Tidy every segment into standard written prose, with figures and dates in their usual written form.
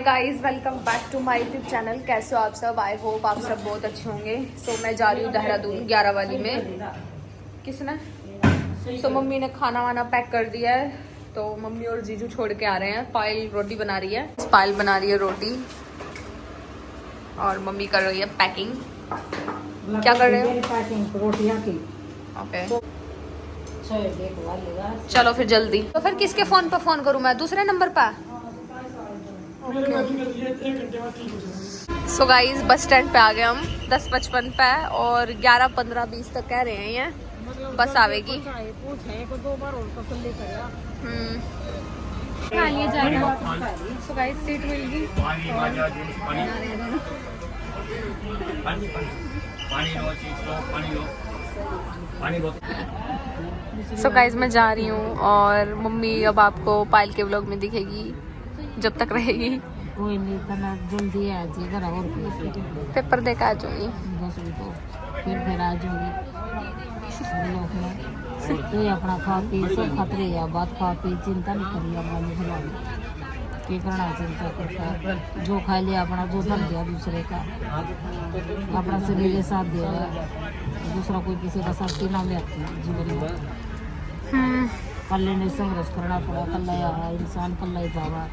Guys welcome back to my YouTube channel. कैसे हो आप सब? आई होप आप सब बहुत अच्छे होंगे। सो मैं जा रही हूँ देहरादून 11 वाली में। किसने? सो मम्मी ने खाना वाना पैक कर दिया है, तो मम्मी और जीजू छोड़ के आ रहे हैं। पायल रोटी बना रही है, पायल बना रही है रोटी और मम्मी कर रही है पैकिंग। क्या कर रहे हो? पैकिंग रोटियां की। ओके चलो फिर जल्दी। तो फिर किसके फोन पे फोन करूँ मैं? दूसरे नंबर पर। सो गाइस बस स्टैंड पे आ गए हम 10:55 पे और 11:15-20 तक कह रहे हैं ये बस आवेगी। सो गाइस सीट मिल गई। सो गाइस मैं जा रही हूँ और मम्मी अब आपको पायल के व्लॉग में दिखेगी जब तक रहेगी। कोई नहीं करना, जल्दी आ जी घर और पेपर दे के आ जाऊंगी। 10 बजे तो फिर आ जाऊंगी। तो ये अपना खा पी सब खतरे या बात खा पी चिंता नहीं करिए अपना भला के करना चिंता करता जो खा लिया अपना जो बन गया दूसरे का अपना शरीर साथ देगा। दूसरा कोई किसी का शक्ति ना में आती जीवन में। कल ने संघर्ष करना पड़ा, कल आया इंसान कल ही जावा,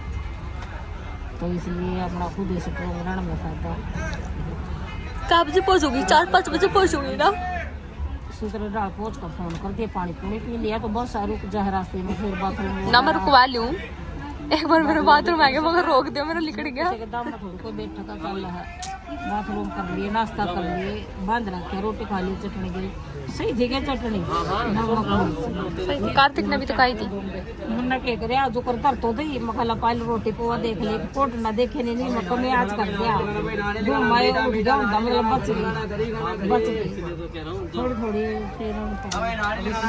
तो इसलिए अपना खुद ही स्ट्रोंग रहने में फायदा। कब बजे पहुंचूंगी? 4-5 बजे पहुंचूंगी ना। सूत्र डाल पहुँच कर फोन कर दिए, पानी पूनी पी लिया तो बस रुक जा रास्ते में, फिर बाथरूम ना मैं रुकवा लूं। एक बार मेरे बाथरूम आ गया मगर रोक दिया, मेरा लिकड़ गया। दाम में थोड़ी कोई बैठा का चल रहा है। बाथरूम कर लिए, नाश्ता कर लिए, बांध रखे, रोटी खा ली, चटनी गई सही थी क्या चटनी? कार्तिक ने भी तो खाई थी। मुन्ना के करे आज कर कर तो दई मखला पाल रोटी पोवा देख ले कोट ना देखे नहीं मक्का में आज कर दिया दो माए उठ गया मतलब बच गई थोड़ी थोड़ी।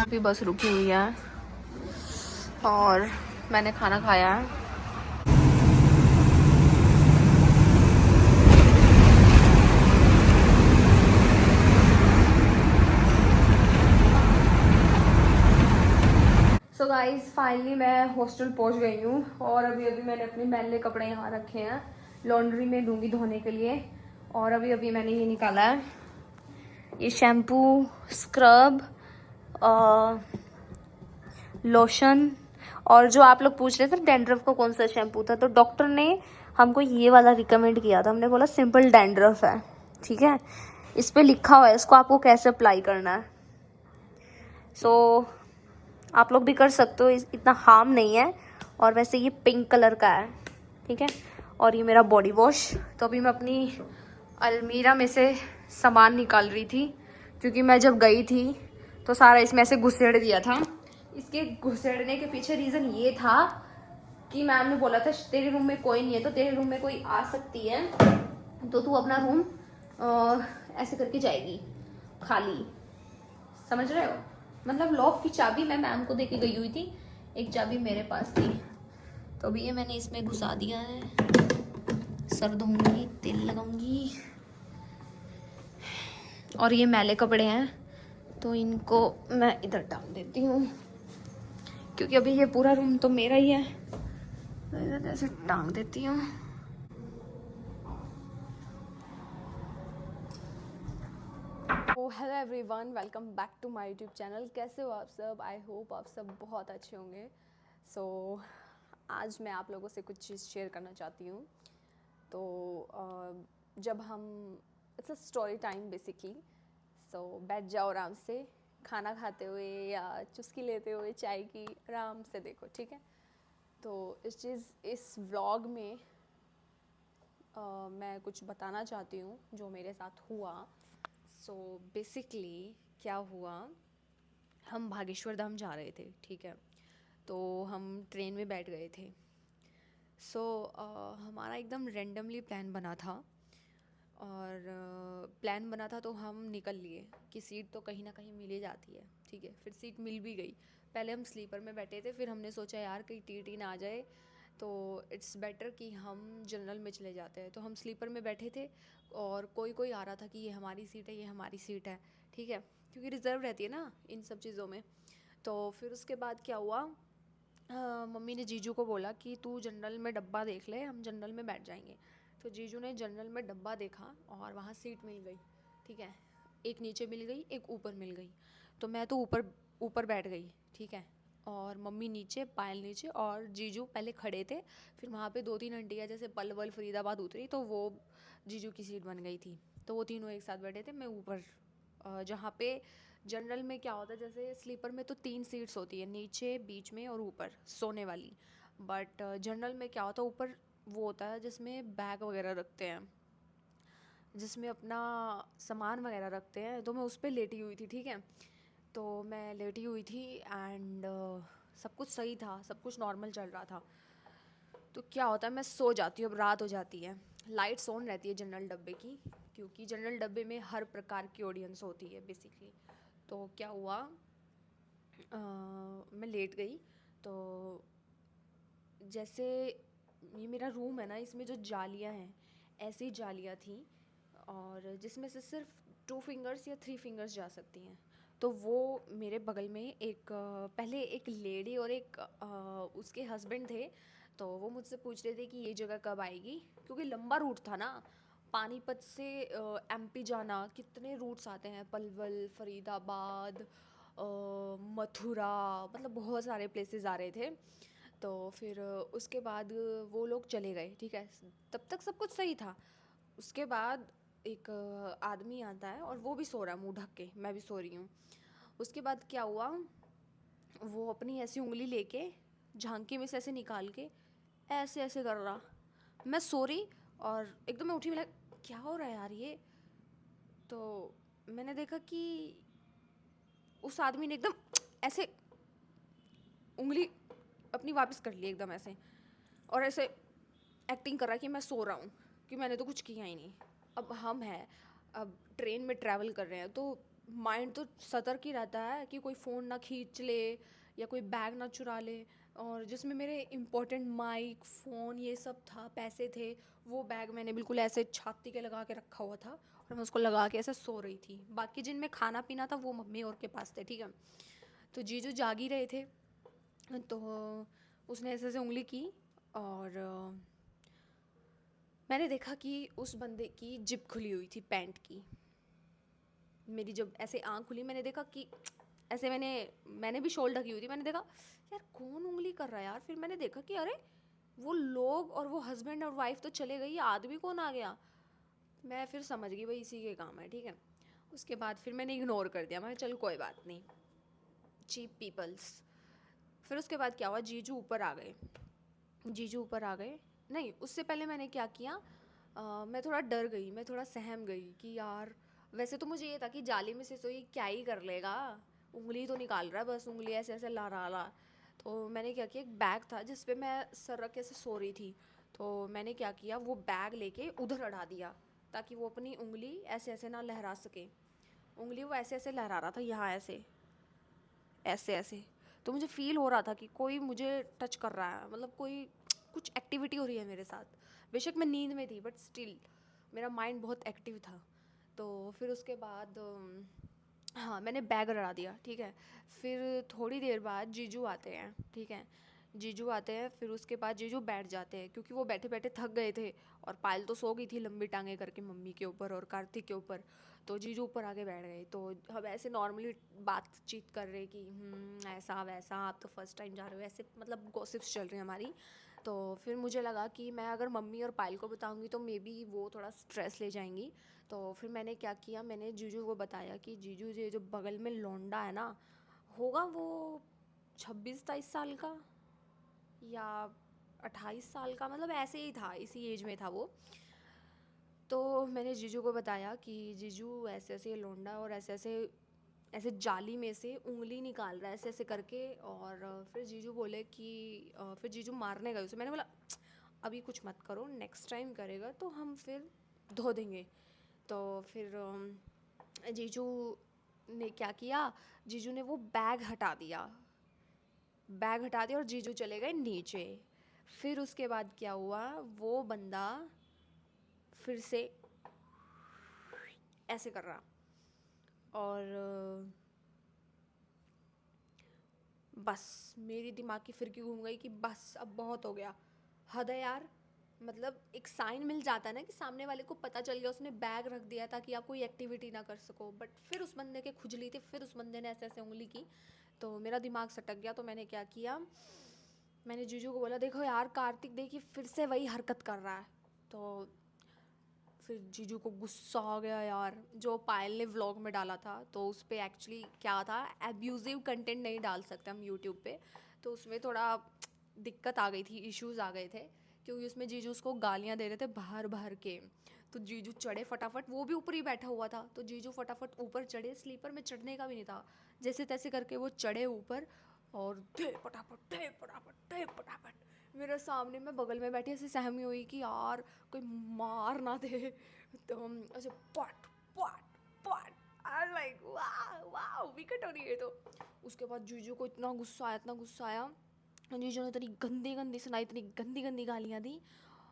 फिर बस रुकी हुई है और मैंने खाना खाया है। सो गाइस फाइनली मैं हॉस्टल पहुंच गई हूँ और अभी मैंने अपने मैले कपड़े यहाँ रखे हैं, लॉन्ड्री में दूंगी धोने के लिए। और अभी मैंने ये निकाला है, ये शैम्पू, स्क्रब, लोशन। और जो आप लोग पूछ रहे थे डैंड्रफ का कौन सा शैम्पू था, तो डॉक्टर ने हमको ये वाला रिकमेंड किया था। हमने बोला सिंपल डैंड्रफ है, ठीक है, इस पे लिखा हुआ है इसको आपको कैसे अप्लाई करना है। सो आप लोग भी कर सकते हो, इतना हार्म नहीं है। और वैसे ये पिंक कलर का है, ठीक है। और ये मेरा बॉडी वॉश। तो अभी मैं अपनी अलमीरा में से सामान निकाल रही थी, क्योंकि मैं जब गई थी तो सारा इसमें ऐसे घुसेड़ दिया था। इसके घुसेड़ने के पीछे रीज़न ये था कि मैम ने बोला था तेरे रूम में कोई नहीं है तो तेरे रूम में कोई आ सकती है, तो तू अपना रूम ऐसे करके जाएगी खाली। समझ रहे हो? मतलब लॉक की चाबी मैं मैम को देके गई हुई थी, एक चाबी मेरे पास थी। तो अभी ये मैंने इसमें घुसा दिया है। सर धोऊंगी, तेल लगाऊंगी। और ये मैले कपड़े हैं तो इनको मैं इधर डाल देती हूँ, क्योंकि अभी ये पूरा रूम तो मेरा ही है, तो इधर ऐसे टांग देती हूँ। Hello everyone, welcome back to my YouTube channel. कैसे हो आप सब? आई होप आप सब बहुत अच्छे होंगे। सो आज मैं आप लोगों से कुछ चीज़ शेयर करना चाहती हूँ। तो जब हम it's a story time basically. So बैठ जाओ आराम से, खाना खाते हुए या चुस्की लेते हुए चाय की, आराम से देखो, ठीक है। तो इस व्लॉग में मैं कुछ बताना चाहती हूँ जो मेरे साथ हुआ। सो बेसिकली क्या हुआ, हम बागेश्वर धाम जा रहे थे, ठीक है। तो हम ट्रेन में बैठ गए थे। सो हमारा एकदम रैंडमली प्लान बना था, और प्लान बना था तो हम निकल लिए कि सीट तो कहीं ना कहीं मिल ही जाती है, ठीक है। फिर सीट मिल भी गई। पहले हम स्लीपर में बैठे थे, फिर हमने सोचा यार कहीं टीटी ना आ जाए, तो इट्स बेटर कि हम जनरल में चले जाते हैं। तो हम स्लीपर में बैठे थे और कोई आ रहा था कि ये हमारी सीट है, ये हमारी सीट है, ठीक है, क्योंकि रिज़र्व रहती है ना इन सब चीज़ों में। तो फिर उसके बाद क्या हुआ, मम्मी ने जीजू को बोला कि तू जनरल में डब्बा देख ले, हम जनरल में बैठ जाएंगे। तो जीजू ने जनरल में डब्बा देखा और वहाँ सीट मिल गई, ठीक है। एक नीचे मिल गई, एक ऊपर मिल गई। तो मैं तो ऊपर ऊपर बैठ गई, ठीक है। और मम्मी नीचे, पायल नीचे, और जीजू पहले खड़े थे। फिर वहाँ पे 2-3 आंटियाँ जैसे पलवल फरीदाबाद उतरी तो वो जीजू की सीट बन गई थी। तो वो तीनों एक साथ बैठे थे, मैं ऊपर। जहाँ पे जनरल में क्या होता है, जैसे स्लीपर में तो 3 सीट्स होती है, नीचे, बीच में और ऊपर सोने वाली। बट जनरल में क्या होता है, ऊपर वो होता है जिसमें बैग वगैरह रखते हैं, जिसमें अपना सामान वगैरह रखते हैं। तो मैं उस पर लेटी हुई थी, ठीक है। तो मैं लेटी हुई थी एंड सब कुछ सही था, सब कुछ नॉर्मल चल रहा था। तो क्या होता है, मैं सो जाती हूँ, अब रात हो जाती है, लाइट्स ऑन रहती है जनरल डब्बे की, क्योंकि जनरल डब्बे में हर प्रकार की ऑडियंस होती है बेसिकली। तो क्या हुआ, मैं लेट गई। तो जैसे ये मेरा रूम है ना, इसमें जो जालियाँ हैं ऐसी जालियाँ थी, और जिसमें से सिर्फ 2 फिंगर्स या 3 फिंगर्स जा सकती हैं। तो वो मेरे बगल में एक पहले एक लेडी और एक उसके हस्बैंड थे। तो वो मुझसे पूछ रहे थे कि ये जगह कब आएगी, क्योंकि लंबा रूट था ना, पानीपत से एमपी जाना, कितने रूट्स आते हैं, पलवल, फरीदाबाद, मथुरा, मतलब बहुत सारे प्लेसेस आ रहे थे। तो फिर उसके बाद वो लोग चले गए, ठीक है। तब तक सब कुछ सही था। उसके बाद एक आदमी आता है और वो भी सो रहा है मुंह ढक के, मैं भी सो रही हूँ। उसके बाद क्या हुआ, वो अपनी ऐसी उंगली लेके झांकी में से ऐसे निकाल के ऐसे ऐसे कर रहा। मैं सो रही और एकदम मैं उठी, मैं क्या हो रहा है यार ये। तो मैंने देखा कि उस आदमी ने एकदम ऐसे उंगली अपनी वापस कर ली एकदम ऐसे, और ऐसे एक्टिंग कर रहा है कि मैं सो रहा हूँ, कि मैंने तो कुछ किया ही नहीं। अब हम हैं, अब ट्रेन में ट्रैवल कर रहे हैं, तो माइंड तो सतर्क ही रहता है कि कोई फ़ोन ना खींच ले या कोई बैग ना चुरा ले। और जिसमें मेरे इम्पोर्टेंट माइक, फ़ोन, ये सब था, पैसे थे, वो बैग मैंने बिल्कुल ऐसे छाती के लगा के रखा हुआ था, और मैं उसको लगा के ऐसे सो रही थी। बाकी जिनमें खाना पीना था वो मम्मी और के पास थे, ठीक है। तो जीजू जाग ही रहे थे। तो उसने ऐसे ऐसे उंगली की, और मैंने देखा कि उस बंदे की जिप खुली हुई थी पैंट की। मेरी जब ऐसे आँख खुली, मैंने देखा कि ऐसे मैंने भी शॉल ढकी हुई थी। मैंने देखा यार कौन उंगली कर रहा है यार। फिर मैंने देखा कि अरे वो लोग और वो हस्बैंड और वाइफ तो चले गई, आदमी कौन आ गया। मैं फिर समझ गई भाई इसी के काम है, ठीक है। उसके बाद फिर मैंने इग्नोर कर दिया, मैं चल कोई बात नहीं, चीप पीपल्स। फिर उसके बाद क्या हुआ, जीजू ऊपर आ गए। जीजू ऊपर आ गए, नहीं उससे पहले मैंने क्या किया, मैं थोड़ा डर गई, मैं थोड़ा सहम गई कि यार, वैसे तो मुझे ये था कि जाली में से तो ये क्या ही कर लेगा, उंगली तो निकाल रहा है बस, उंगली ऐसे ऐसे ला रहा ला। तो मैंने क्या किया, एक बैग था जिस पे मैं सर रख के ऐसे सो रही थी। तो मैंने क्या किया, वो बैग लेके उधर अड़ा दिया, ताकि वो अपनी उंगली ऐसे ऐसे ना लहरा सके। उंगली वो ऐसे ऐसे लहरा रहा था, यहाँ ऐसे ऐसे ऐसे। तो मुझे फील हो रहा था कि कोई मुझे टच कर रहा है, मतलब कोई कुछ एक्टिविटी हो रही है मेरे साथ। बेशक मैं नींद में थी, बट स्टिल मेरा माइंड बहुत एक्टिव था। तो फिर उसके बाद हाँ, मैंने बैग रड़ा दिया, ठीक है। फिर थोड़ी देर बाद जीजू आते हैं, ठीक है। जीजू आते हैं, फिर उसके बाद जीजू बैठ जाते हैं, क्योंकि वो बैठे बैठे थक गए थे, और पायल तो सो गई थी लंबी टांगे करके मम्मी के ऊपर और कार्तिक के ऊपर। तो जीजू ऊपर आके बैठ गए। तो हम ऐसे नॉर्मली बातचीत कर रहे कि ऐसा वैसा, आप तो फर्स्ट टाइम जा रहे हो, ऐसे मतलब गॉसिप्स चल रही हैं हमारी। तो फिर मुझे लगा कि मैं अगर मम्मी और पायल को बताऊंगी तो मे बी वो थोड़ा स्ट्रेस ले जाएंगी। तो फिर मैंने क्या किया, मैंने जीजू को बताया कि जीजू ये जो बगल में लौंडा है ना, होगा वो 26-23 साल का या 28 साल का, मतलब ऐसे ही था, इसी एज में था वो। तो मैंने जीजू को बताया कि जीजू ऐसे ऐसे ये लौंडा और ऐसे ऐसे ऐसे जाली में से उंगली निकाल रहा है ऐसे ऐसे करके। और फिर जीजू बोले कि फिर जीजू मारने गए उसे। मैंने बोला अभी कुछ मत करो, नेक्स्ट टाइम करेगा तो हम फिर धो देंगे। तो फिर जीजू ने क्या किया, जीजू ने वो बैग हटा दिया, बैग हटा दिया और जीजू चले गए नीचे। फिर उसके बाद क्या हुआ, वो बंदा फिर से ऐसे कर रहा, और बस मेरी दिमाग की फिरकी घूम गई कि बस अब बहुत हो गया, हद है यार। मतलब एक साइन मिल जाता है ना कि सामने वाले को पता चल गया, उसने बैग रख दिया ताकि आप कोई एक्टिविटी ना कर सको, बट फिर उस बंदे के खुजली थी, फिर उस बंदे ने ऐसे ऐसे उंगली की, तो मेरा दिमाग सटक गया। तो मैंने क्या किया, मैंने जीजू को बोला देखो यार कार्तिक देखिए फिर से वही हरकत कर रहा है। तो फिर जीजू को गुस्सा आ गया यार, जो पायल ने व्लॉग में डाला था तो उस पर एक्चुअली क्या था, एब्यूजिव कंटेंट नहीं डाल सकते हम यूट्यूब पे, तो उसमें थोड़ा दिक्कत आ गई थी, इश्यूज आ गए थे, क्योंकि उसमें जीजू उसको गालियाँ दे रहे थे बाहर बाहर के। तो जीजू चढ़े फटाफट, वो भी ऊपर ही बैठा हुआ था, तो जीजू फटाफट ऊपर चढ़े, स्लीपर में चढ़ने का भी नहीं था, जैसे तैसे करके वो चढ़े ऊपर और थे फटाफट थे फटाफट थे फटाफट मेरे सामने। मैं बगल में बैठी ऐसे सहमी हुई कि यार कोई मार ना दे, तो हम ऐसे पट पट पट, आई लाइक वाह वाह विकेट हो रही है। तो उसके बाद जीजू को इतना गुस्सा आया, इतना गुस्सा आया, जीजू ने इतनी गंदी गंदी सुनाई, इतनी गंदी गंदी गालियाँ दी।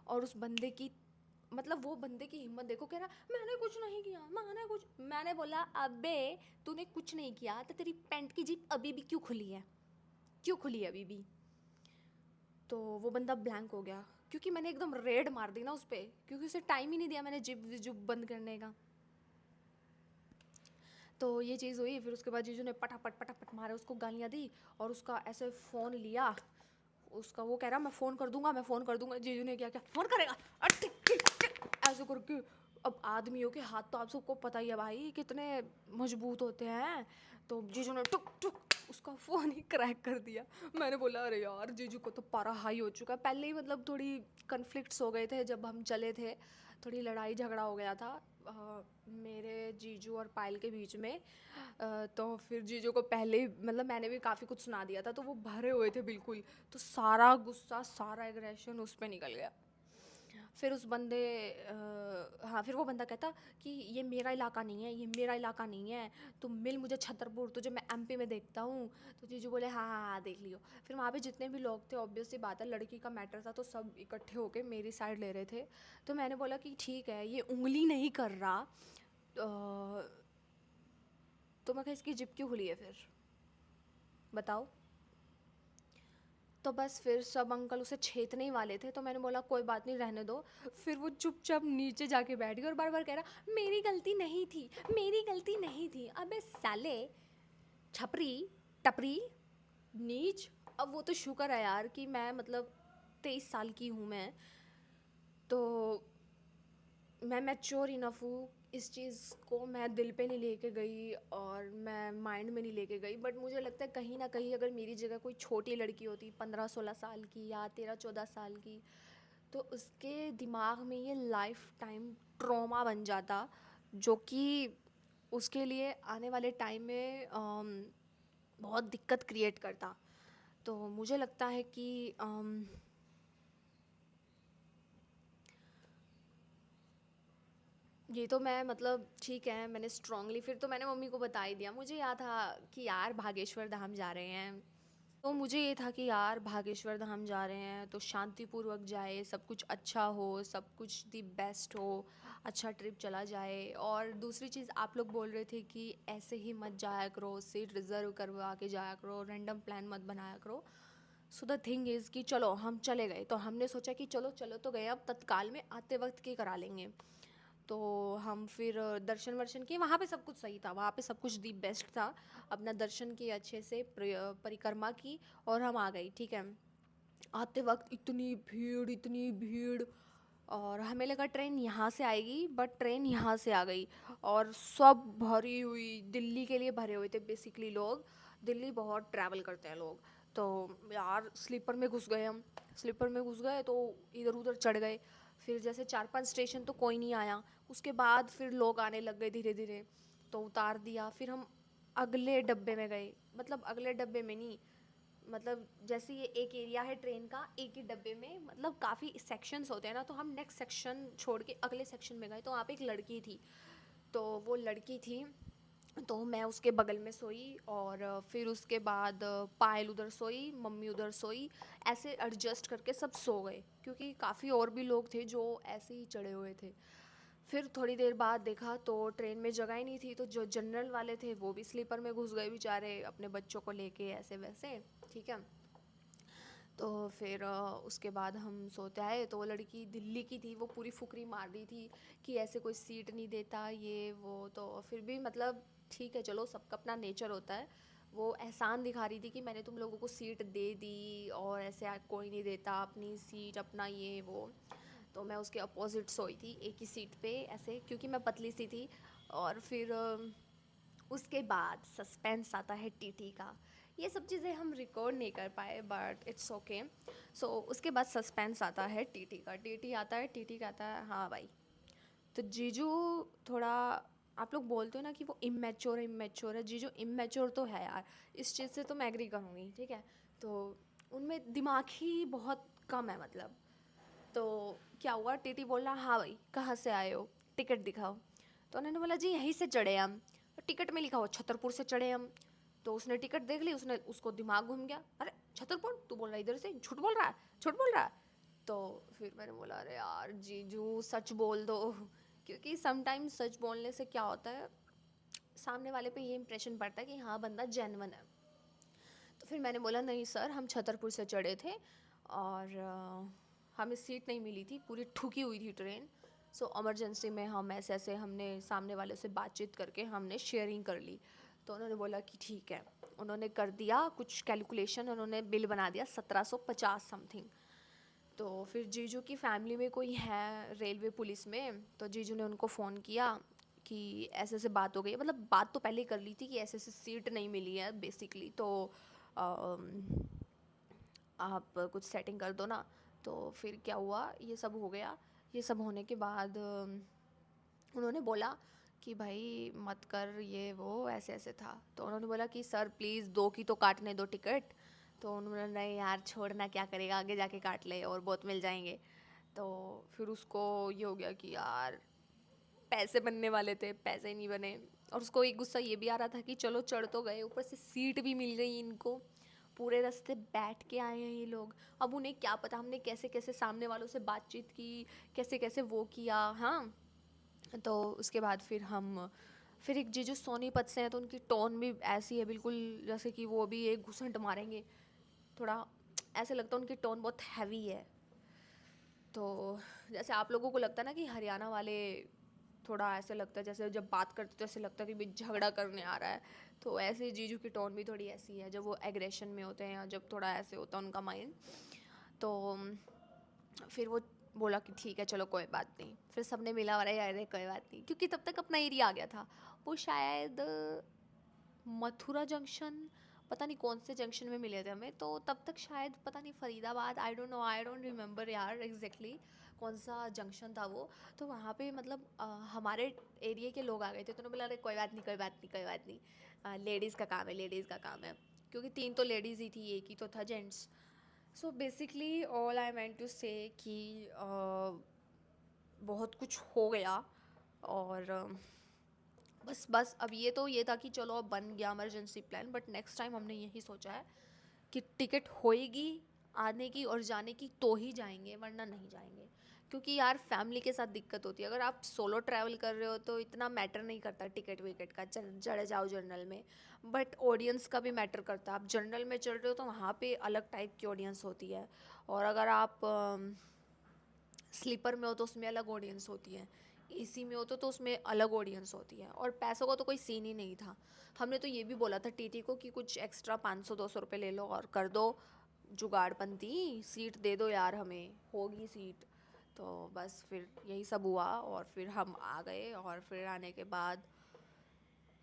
और उस बंदे की, मतलब वो बंदे की हिम्मत देखो, कह रहा मैंने कुछ नहीं किया, मैंने कुछ, मैंने बोला अबे तूने कुछ नहीं किया तो तेरी पैंट की जिप अभी भी क्यों खुली है, क्यों खुली है अभी भी। तो वो बंदा ब्लैंक हो गया, क्योंकि मैंने एकदम रेड मार दी ना उस पर, क्योंकि उसे टाइम ही नहीं दिया मैंने जिप जुप बंद करने का। तो ये चीज़ हुई। फिर उसके बाद जीजू ने पटापट पटापट मारे, उसको गालियाँ दी, और उसका ऐसे फ़ोन लिया, उसका वो कह रहा मैं फ़ोन कर दूंगा, मैं फ़ोन कर दूंगा। जीजू ने क्या क्या फ़ोन करेगा, टिक टिक टिक ऐसे करके। अब आदमियों के हाथ तो आप सबको पता ही है भाई कितने मजबूत होते हैं, तो जीजू ने टुक टुक उसका फ़ोन ही क्रैक कर दिया। मैंने बोला अरे यार जीजू को तो पारा हाई हो चुका है, पहले ही मतलब थोड़ी कन्फ्लिक्ट्स हो गए थे जब हम चले थे, थोड़ी लड़ाई झगड़ा हो गया था मेरे जीजू और पायल के बीच में। तो फिर जीजू को पहले ही मतलब मैंने भी काफ़ी कुछ सुना दिया था, तो वो भरे हुए थे बिल्कुल, तो सारा गुस्सा सारा एग्रेशन उस पर निकल गया। फिर उस बंदे हाँ, फिर वो बंदा कहता कि ये मेरा इलाका नहीं है, ये मेरा इलाका नहीं है, तुम मिल मुझे छतरपुर, तुझे मैं एमपी में देखता हूँ। तो जीजू बोले हाँ हाँ हाँ देख लियो। फिर वहाँ पे जितने भी लोग थे, ऑब्वियसली बात है लड़की का मैटर था, तो सब इकट्ठे होके मेरी साइड ले रहे थे। तो मैंने बोला कि ठीक है ये उंगली नहीं कर रहा, तो मैं कहा इसकी जिप क्यों खुली है फिर बताओ। तो बस फिर सब अंकल उसे छेदने ही वाले थे, तो मैंने बोला कोई बात नहीं रहने दो। फिर वो चुपचाप नीचे जाके बैठ गई और बार बार कह रहा मेरी गलती नहीं थी, मेरी गलती नहीं थी। अबे साले छपरी टपरी नीच। अब वो तो शुक्र है यार कि मैं मतलब 23 साल की हूँ मैं, तो मैं मैच्योर इनफ हूँ, इस चीज़ को मैं दिल पे नहीं लेके गई और मैं माइंड में नहीं लेके गई। बट मुझे लगता है कहीं ना कहीं अगर मेरी जगह कोई छोटी लड़की होती 15-16 साल की या 13-14 साल की, तो उसके दिमाग में ये लाइफ टाइम ट्रॉमा बन जाता, जो कि उसके लिए आने वाले टाइम में बहुत दिक्कत क्रिएट करता। तो मुझे लगता है कि ये तो मैं मतलब ठीक है, मैंने स्ट्रांगली फिर तो मैंने मम्मी को बता ही दिया। मुझे याद था कि यार भागेश्वर धाम जा रहे हैं, तो मुझे ये था कि यार भागेश्वर धाम जा रहे हैं तो शांतिपूर्वक जाए, सब कुछ अच्छा हो, सब कुछ दी बेस्ट हो, अच्छा ट्रिप चला जाए। और दूसरी चीज़ आप लोग बोल रहे थे कि ऐसे ही मत जाया करो, सीट रिज़र्व करवा के जाया करो, रैंडम प्लान मत बनाया करो। सो द थिंग इज़ कि चलो हम चले गए, तो हमने सोचा कि चलो चलो तो गए, अब तत्काल में आते वक्त की करा लेंगे। तो हम फिर दर्शन वर्शन किए, वहाँ पे सब कुछ सही था, वहाँ पे सब कुछ दी बेस्ट था। अपना दर्शन किए अच्छे से, परिक्रमा की, और हम आ गए। ठीक है, आते वक्त इतनी भीड़ इतनी भीड़, और हमें लगा ट्रेन यहाँ से आएगी, बट ट्रेन यहाँ से आ गई और सब भरी हुई, दिल्ली के लिए भरे हुए थे बेसिकली लोग। दिल्ली बहुत ट्रैवल करते हैं लोग, तो यार स्लीपर में घुस गए हम, स्लीपर में घुस गए तो इधर उधर चढ़ गए। फिर जैसे 4-5 स्टेशन तो कोई नहीं आया, उसके बाद फिर लोग आने लग गए धीरे धीरे, तो उतार दिया। फिर हम अगले डब्बे में गए, मतलब अगले डब्बे में नहीं, मतलब जैसे ये एक एरिया है ट्रेन का, एक ही डब्बे में मतलब काफ़ी सेक्शंस होते हैं ना, तो हम नेक्स्ट सेक्शन छोड़ के अगले सेक्शन में गए, तो वहाँ पे एक लड़की थी, तो वो लड़की थी तो मैं उसके बगल में सोई, और फिर उसके बाद पायल उधर सोई, मम्मी उधर सोई, ऐसे एडजस्ट करके सब सो गए, क्योंकि काफ़ी और भी लोग थे जो ऐसे ही चढ़े हुए थे। फिर थोड़ी देर बाद देखा तो ट्रेन में जगह ही नहीं थी, तो जो जनरल वाले थे वो भी स्लीपर में घुस गए बेचारे अपने बच्चों को लेके ऐसे वैसे, ठीक है। तो फिर उसके बाद हम सोते आए, तो वो लड़की दिल्ली की थी, वो पूरी फुकरी मार रही थी कि ऐसे कोई सीट नहीं देता ये वो। तो फिर भी मतलब ठीक है, चलो सबका अपना नेचर होता है। वो एहसान दिखा रही थी कि मैंने तुम लोगों को सीट दे दी और ऐसे कोई नहीं देता अपनी सीट अपना ये वो। तो मैं उसके अपोजिट सोई थी एक ही सीट पे ऐसे, क्योंकि मैं पतली सी थी। और फिर उसके बाद सस्पेंस आता है टीटी का। ये सब चीज़ें हम रिकॉर्ड नहीं कर पाए बट इट्स ओके। सो उसके बाद सस्पेंस आता है टीटी का। टीटी आता है, टीटी कहता है हाँ भाई। तो जीजू थोड़ा, आप लोग बोलते हो ना कि वो इमेच्योर है, जीजू इमेच्योर तो है यार, इस चीज़ से तो मैं एग्री करूँगी, ठीक है। तो उनमें दिमाग ही बहुत कम है मतलब। तो क्या हुआ, टीटी बोल रहा हाँ भाई कहाँ से आए हो, टिकट दिखाओ। तो उन्होंने बोला जी यहीं से चढ़े हम। तो टिकट में लिखा हुआ छतरपुर से चढ़े हम। तो उसने टिकट देख ली, उसको दिमाग घूम गया, अरे छतरपुर तू बोल रहा है इधर से, झूठ बोल रहा है, झूठ बोल रहा है। तो फिर मैंने बोला अरे यार जीजू सच बोल दो, क्योंकि समटाइम्स सच बोलने से क्या होता है, सामने वाले पे ये इंप्रेशन पड़ता है कि हाँ बंदा जेन्युइन है। तो फिर मैंने बोला नहीं सर हम छतरपुर से चढ़े थे और हमें सीट नहीं मिली थी, पूरी ठुकी हुई थी ट्रेन। सो इमरजेंसी में हम ऐसे ऐसे हमने सामने वाले से बातचीत करके हमने शेयरिंग कर ली। तो उन्होंने बोला कि ठीक है, उन्होंने कर दिया कुछ कैलकुलेशन, उन्होंने बिल बना दिया 1750 समथिंग। तो फिर जीजू की फैमिली में कोई है रेलवे पुलिस में, तो जीजू ने उनको फ़ोन किया कि ऐसे ऐसे बात हो गई है। मतलब बात तो पहले ही कर ली थी कि ऐसे ऐसे सीट नहीं मिली है बेसिकली, तो आप कुछ सेटिंग कर दो ना। तो फिर क्या हुआ, ये सब हो गया। ये सब होने के बाद उन्होंने बोला कि भाई मत कर ये वो ऐसे ऐसे था। तो उन्होंने बोला कि सर प्लीज़ 2 की तो काटने दो टिकट। तो उन्होंने नहीं यार छोड़ना क्या करेगा, आगे जाके काट ले और बहुत मिल जाएंगे। तो फिर उसको ये हो गया कि यार पैसे बनने वाले थे, पैसे ही नहीं बने। और उसको एक गुस्सा ये भी आ रहा था कि चलो चढ़ तो गए, ऊपर से सीट भी मिल गई इनको, पूरे रास्ते बैठ के आए हैं ये लोग। अब उन्हें क्या पता हमने कैसे कैसे सामने वालों से बातचीत की, कैसे कैसे वो किया। हाँ, तो उसके बाद फिर एक जीजू सोनीपत से हैं, तो उनकी टोन भी ऐसी है बिल्कुल जैसे कि वो भी एक घुसंट मारेंगे। थोड़ा ऐसे लगता है उनकी टोन बहुत हैवी है। तो जैसे आप लोगों को लगता है ना कि हरियाणा वाले थोड़ा ऐसे लगता है, जैसे जब बात करते तो ऐसे लगता है कि भाई झगड़ा करने आ रहा है। तो ऐसे जीजू की टोन भी थोड़ी ऐसी है जब वो एग्रेशन में होते हैं या जब थोड़ा ऐसे होता है उनका माइंड। तो फिर वो बोला कि ठीक है चलो कोई बात नहीं। फिर सबने मिला और अरे कोई बात नहीं, क्योंकि तब तक अपना एरिया आ गया था। वो शायद मथुरा जंक्शन, पता नहीं कौन से जंक्शन में मिले थे हमें। तो तब तक शायद पता नहीं Faridabad, I don't know, I don't remember यार एग्जैक्टली कौन सा जंक्शन था वो। तो वहाँ पे मतलब हमारे एरिया के लोग आ गए थे। तो उन्होंने बोला अरे कोई बात नहीं कोई बात नहीं कोई बात नहीं, लेडीज़ का काम है, लेडीज़ का काम है। क्योंकि 3 तो लेडीज़ ही थी, एक ही तो था gents. So basically all I meant to say कि बहुत कुछ हो गया। और बस अब ये तो ये था कि चलो अब बन गया emergency plan. But next time हमने यही सोचा है कि टिकट होएगी आने की और जाने की तो ही जाएंगे, वरना नहीं जाएंगे। क्योंकि यार फैमिली के साथ दिक्कत होती है। अगर आप सोलो ट्रैवल कर रहे हो तो इतना मैटर नहीं करता टिकट विकेट का, चढ़े जाओ जनरल में। बट ऑडियंस का भी मैटर करता है। आप जनरल में चढ़ रहे हो तो वहाँ पे अलग टाइप की ऑडियंस होती है, और अगर आप स्लीपर में हो तो उसमें अलग ऑडियंस होती है, एसी में हो तो उसमें अलग ऑडियंस होती है। और पैसों का तो कोई सीन ही नहीं था। हमने तो ये भी बोला था टीटी को कि कुछ एक्स्ट्रा 500-200 रुपये ले लो और कर दो जुगाड़पंती, सीट दे दो यार, हमें होगी सीट। तो बस फिर यही सब हुआ और फिर हम आ गए। और फिर आने के बाद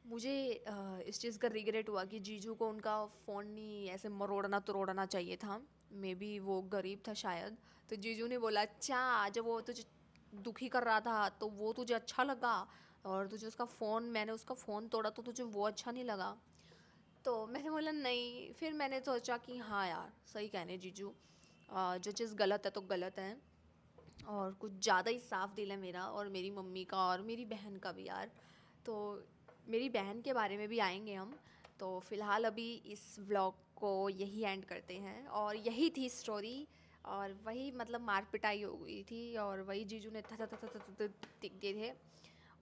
मुझे इस चीज़ का रिग्रेट हुआ कि जीजू को उनका फ़ोन नहीं ऐसे मरोड़ना तोड़ना चाहिए था। मे बी वो गरीब था शायद। तो जीजू ने बोला अच्छा, जब वो तुझे दुखी कर रहा था तो वो तुझे अच्छा लगा, और तुझे उसका फ़ोन, मैंने उसका फ़ोन तोड़ा तो तुझे वो अच्छा नहीं लगा। तो मैंने बोला नहीं। फिर मैंने सोचा कि हाँ यार सही कहने जीजू, जो चीज़ गलत है तो गलत है। और कुछ ज़्यादा ही साफ दिल है मेरा और मेरी मम्मी का और मेरी बहन का भी यार। तो मेरी बहन के बारे में भी आएंगे हम। तो फ़िलहाल अभी इस व्लॉग को यही एंड करते हैं। और यही थी स्टोरी और वही मतलब मार पिटाई हो गई थी और वही जीजू ने टिक गए थे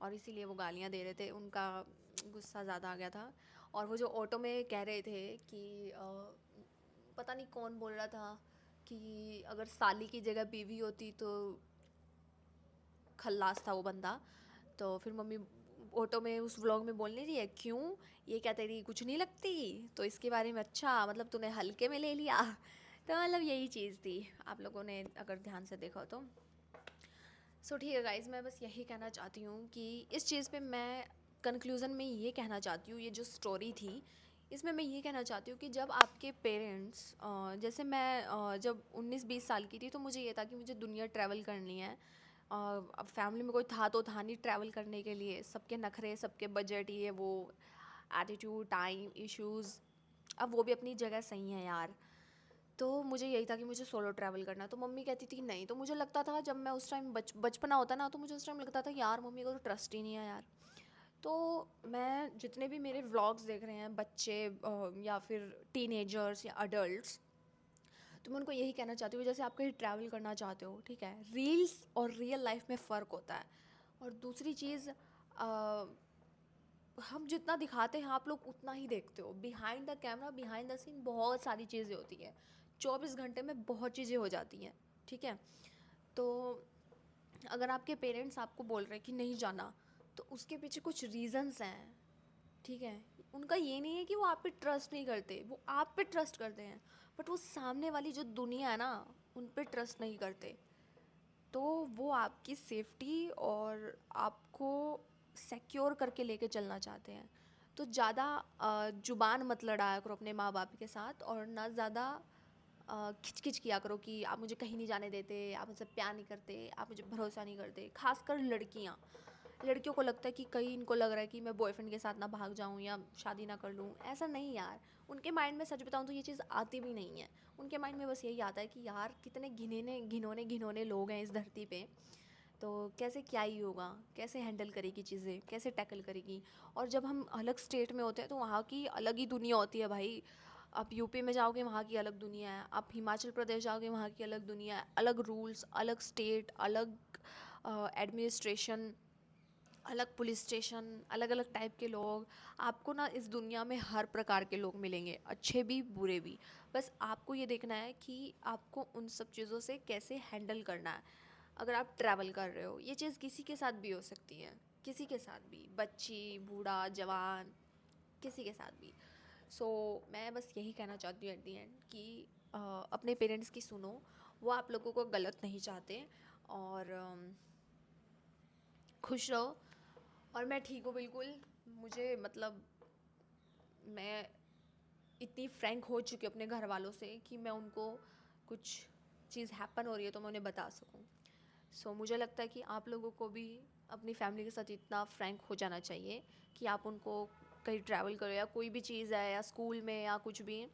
और इसीलिए वो गालियाँ दे रहे थे, उनका गुस्सा ज़्यादा आ गया था। और वो जो ऑटो में कह रहे थे कि पता नहीं कौन बोल रहा था कि अगर साली की जगह बीवी होती तो खल्लास था वो बंदा। तो फिर मम्मी ऑटो में उस व्लॉग में बोलने रही है, क्यों ये क्या तेरी कुछ नहीं लगती, तो इसके बारे में अच्छा मतलब तूने हल्के में ले लिया। तो मतलब यही चीज़ थी, आप लोगों ने अगर ध्यान से देखा तो। सो ठीक है गाइज़, मैं बस यही कहना चाहती हूँ कि इस चीज़ पे मैं कंक्लूज़न में ये कहना चाहती हूँ, ये जो स्टोरी थी इसमें मैं ये कहना चाहती हूँ कि जब आपके पेरेंट्स जैसे मैं जब 19-20 साल की थी तो मुझे ये था कि मुझे दुनिया ट्रैवल करनी है। अब फैमिली में कोई था तो था नहीं ट्रैवल करने के लिए, सबके नखरे, सबके बजट, ये वो, एटीट्यूड, टाइम इश्यूज़। अब वो भी अपनी जगह सही है यार। तो मुझे यही था कि मुझे सोलो ट्रैवल करना है। तो मम्मी कहती थी नहीं, तो मुझे लगता था जब मैं उस टाइम बचपना होता ना, तो मुझे उस टाइम लगता था यार मम्मी को तो ट्रस्ट ही नहीं है यार। तो मैं जितने भी मेरे व्लॉग्स देख रहे हैं बच्चे या फिर टीनेजर्स या अडल्ट्स, तो मैं उनको यही कहना चाहती हूँ, जैसे आप कहीं ट्रैवल करना चाहते हो, ठीक है, रील्स और रियल लाइफ में फ़र्क होता है। और दूसरी चीज़, हम जितना दिखाते हैं आप लोग उतना ही देखते हो। Behind the camera, behind the scene बहुत सारी चीज़ें होती हैं। 24 घंटे में बहुत चीज़ें हो जाती हैं, ठीक है। तो अगर आपके पेरेंट्स आपको बोल रहे हैं कि नहीं जाना, तो उसके पीछे कुछ रीज़न्स हैं, ठीक है। उनका ये नहीं है कि वो आप पे ट्रस्ट नहीं करते, वो आप पे ट्रस्ट करते हैं, बट वो सामने वाली जो दुनिया है ना, उन पे ट्रस्ट नहीं करते। तो वो आपकी सेफ्टी और आपको सिक्योर करके लेके चलना चाहते हैं। तो ज़्यादा ज़ुबान मत लड़ाया करो अपने माँ बाप के साथ, और ना ज़्यादा खिच किया करो कि आप मुझे कहीं नहीं जाने देते, आप मुझसे प्यार नहीं करते, आप मुझे भरोसा नहीं करते। खासकर लड़कियों को लगता है कि कहीं इनको लग रहा है कि मैं बॉयफ्रेंड के साथ ना भाग जाऊँ या शादी ना कर लूँ। ऐसा नहीं यार, उनके माइंड में सच बताऊँ तो ये चीज़ आती भी नहीं है। उनके माइंड में बस यही आता है कि यार कितने घिनौने लोग हैं इस धरती पे, तो कैसे क्या ही होगा, कैसे हैंडल करेगी चीज़ें, कैसे टैकल करेगी। और जब हम अलग स्टेट में होते हैं तो वहाँ की अलग ही दुनिया होती है भाई। आप यूपी में जाओगे वहाँ की अलग दुनिया है, आप हिमाचल प्रदेश जाओगे वहाँ की अलग दुनिया है, अलग रूल्स, अलग स्टेट, अलग एडमिनिस्ट्रेशन, अलग पुलिस स्टेशन, अलग अलग टाइप के लोग। आपको ना इस दुनिया में हर प्रकार के लोग मिलेंगे, अच्छे भी बुरे भी। बस आपको ये देखना है कि आपको उन सब चीज़ों से कैसे हैंडल करना है। अगर आप ट्रैवल कर रहे हो, ये चीज़ किसी के साथ भी हो सकती है, किसी के साथ भी, बच्ची, बूढ़ा, जवान, किसी के साथ भी। सो मैं बस यही कहना चाहती हूँ एट दी एंड कि अपने पेरेंट्स की सुनो, वो आप लोगों को गलत नहीं चाहते। और खुश रहो। और मैं ठीक हूँ बिल्कुल। मुझे मतलब मैं इतनी फ्रैंक हो चुकी हूँ अपने घर वालों से कि मैं उनको कुछ चीज़ हैपन हो रही है तो मैं उन्हें बता सकूँ। सो मुझे लगता है कि आप लोगों को भी अपनी फैमिली के साथ इतना फ्रैंक हो जाना चाहिए कि आप उनको कहीं ट्रैवल करो या कोई भी चीज़ है या स्कूल में या कुछ भी,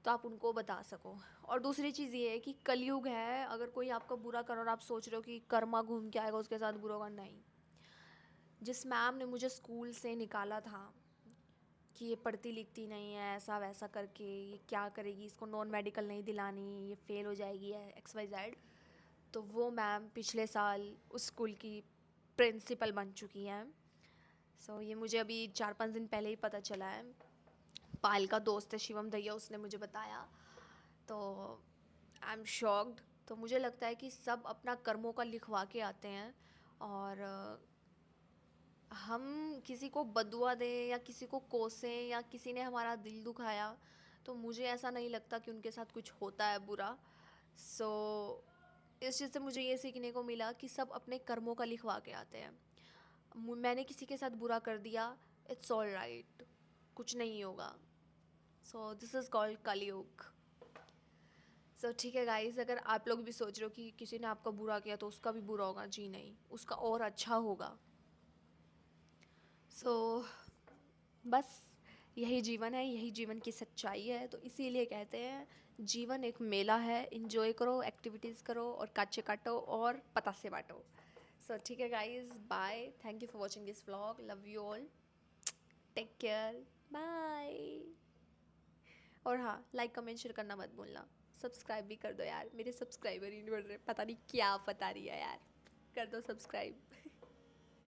तो आप उनको बता सको। और दूसरी चीज़ ये है कि कलयुग है, अगर कोई आपका बुरा कर और आप सोच रहे हो कि कर्मा घूम के आएगा उसके साथ बुरा होगा, नहीं। जिस मैम ने मुझे स्कूल से निकाला था कि ये पढ़ती लिखती नहीं है, ऐसा वैसा करके, ये क्या करेगी, इसको नॉन मेडिकल नहीं दिलानी, ये फेल हो जाएगी, XYZ, तो वो मैम पिछले साल उस स्कूल की प्रिंसिपल बन चुकी हैं। सो ये मुझे अभी 4-5 दिन पहले ही पता चला है। पायल का दोस्त है शिवम भैया, उसने मुझे बताया, तो आई एम शॉक्ड। तो मुझे लगता है कि सब अपना कर्मों का लिखवा के आते हैं, और हम किसी को बदुआ दें या किसी को कोसें या किसी ने हमारा दिल दुखाया, तो मुझे ऐसा नहीं लगता कि उनके साथ कुछ होता है बुरा। सो इस चीज़ से मुझे ये सीखने को मिला कि सब अपने कर्मों का लिखवा के आते हैं। मैंने किसी के साथ बुरा कर दिया, इट्स ऑल राइट, कुछ नहीं होगा। सो दिस इज़ कॉल्ड कलयुग। सो ठीक है गाइस, अगर आप लोग भी सोच रहे हो कि किसी ने आपका बुरा किया तो उसका भी बुरा होगा, जी नहीं, उसका और अच्छा होगा। सो बस यही जीवन है, यही जीवन की सच्चाई है। तो इसीलिए कहते हैं जीवन एक मेला है, इन्जॉय करो, एक्टिविटीज़ करो और काचे काटो और पतासे बांटो। सो ठीक है guys, bye, thank you for watching this vlog, love you all, take care, bye. और हाँ, लाइक कमेंट शेयर करना मत भूलना। सब्सक्राइब भी कर दो यार, मेरे सब्सक्राइबर ही नहीं बढ़ रहे, पता नहीं क्या आफत आ रही है यार, कर दो सब्सक्राइब।